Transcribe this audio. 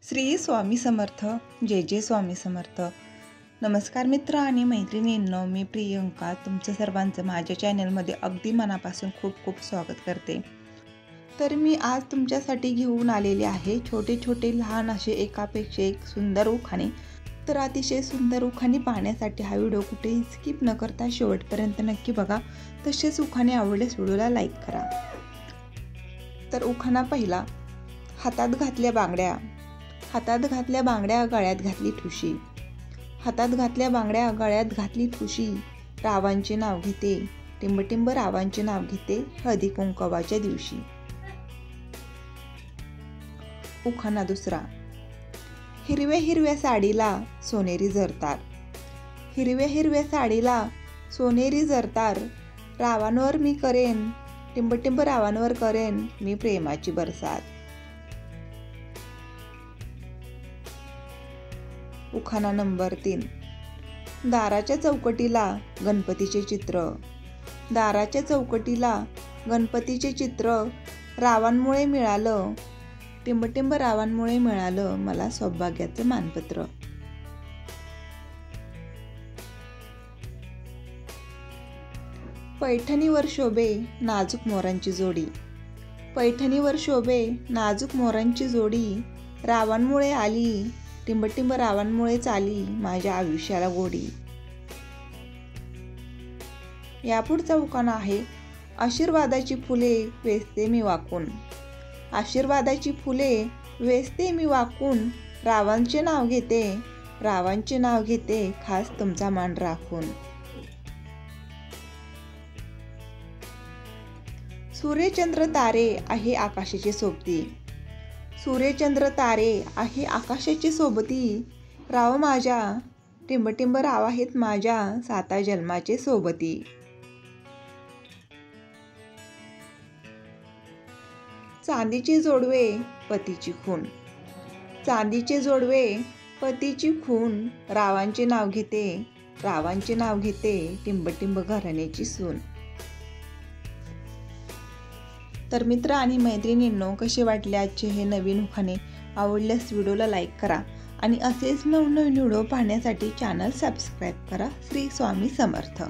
श्री स्वामी समर्थ. जय जय स्वामी समर्थ. नमस्कार मित्र आणि मैत्रिणींनो, मी प्रियंका तुमचं सर्वांचं माझ्या चॅनलमध्ये अगदी मनापासून खूप खूप स्वागत करते. तर मी आज तुमच्यासाठी घेऊन आलेले आहे छोटे छोटे लहान असे एकापेक्षा एक सुंदर उखाणे. तर अतिशय सुंदर उखाणे पाहण्यासाठी हा व्हिडिओ कुठेही स्किप न करता शेवटपर्यंत नक्की बघा. तसेच उखाणे आवडल्यास व्हिडिओला लाईक करा. तर उखाणा पहिला. हातात घातल्या बांगड्या, हातात घातल्या बांगड्या गळ्यात घातली ठुशी, हातात घातल्या बांगड्या गळ्यात घातली ठुशी, रावांचे नाव घेते टिंबटिंब रावांचे नाव घेते हळदी कुंकवाच्या दिवशी. उखाणा दुसरा. हिरव्या हिरव्या साडीला सोनेरी जरतार, हिरव्या हिरव्या साडीला सोनेरी जरतार, रावांवर मी करेन टिंबटिंब रावांवर करेन मी प्रेमाची बरसात. उखाणा नंबर 3. दाराच्या चौकटीला गणपतीचे चित्र, दाराच्या चौकटीला गणपतीचे चित्र, रावांमुळे मिळालं टिंबटिंब रावांमुळे मिळालं मला सौभाग्याचं मानपत्र. पैठणीवर शोभे नाजूक मोरांची जोडी, पैठणीवर शोभे नाजूक मोरांची जोडी, रावांमुळे आली टिंबटिंब रावांमुळेच आली माझ्या आयुष्याला गोडी. यापुढचा उखाणा आहे. आशीर्वादाची फुले वेचते मी वाकून, आशीर्वादाची फुले वेचते मी वाकून, रावांचे नाव घेते रावांचे नाव घेते खास तुमचा मान राखून. सूर्यचंद्र तारे आहे आकाशाची सोबती, सूर्यचंद्र तारे आहे आकाशाची सोबती, राव माझ्या टिंबटिंब राव आहेत माझ्या 7 जन्माचे सोबती. चांदीचे जोडवे पतीची खून, चांदीचे जोडवे पतीची खून, रावांचे नाव घेते रावांचे नाव घेते टिंबटिंब घराण्याची सून. तर मित्र आणि मैत्रिणींनो, कसे वाटले आजचे हे नवीन उखाणे? आवडल्यास व्हिडिओला लाईक करा आणि असेच नवनवीन व्हिडिओ पाहण्यासाठी चॅनल सबस्क्राईब करा. श्री स्वामी समर्थ.